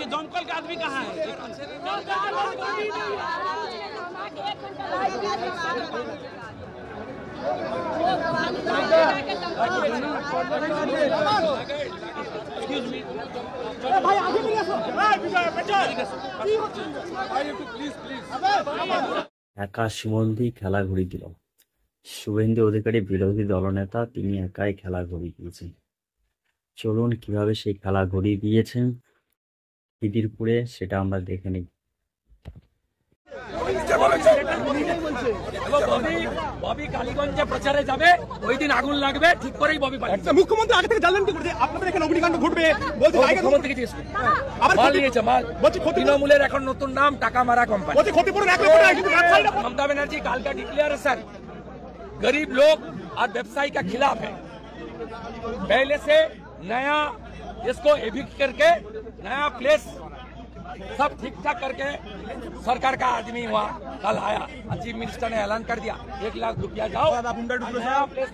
ये दमकल का आदमी कहाँ है? একা সুমন্দি খেলা ঘুরি দিল। শুভেন্দু অধিকারী বিরোধী দলনেতা, তিনি একাই খেলা ঘুরিয়ে দিয়েছেন। চলুন কিভাবে সেই খেলা ঘুরিয়ে দিয়েছেন খিদিরপুরে, সেটা আমরা দেখে নিই। ববি কালীগঞ্জে প্রচারে যাবে, ওই দিন আগুন লাগবে, ঠিক করেই ববি পালিয়েছে। মুখ্যমন্ত্রী আগে থেকে জানলেন কি করে আপনাদের এখানে অগ্নিকাণ্ড ঘটবে? বলছে মুখ্যমন্ত্রীকে জিজ্ঞেস করুন। মাল নিয়েছে, মাল। তৃণমূলের এখন নতুন নাম টাকা মারা কোম্পানি। ক্ষতিপূরণ 1 লক্ষ টাকা, কিন্তু ममता बनर्जी काल का डिक्लेरेशन गरीब लोग और व्यवसायी का खिलाफ है। पहले से नया इसको एविक्ट करके नया प्लेस सब ठीक ठाक करके सरकार का आदमी हुआ, कल आया, चीफ मिनिस्टर ने ऐलान कर दिया 1 लाख रुपया जाओ नया प्लेस।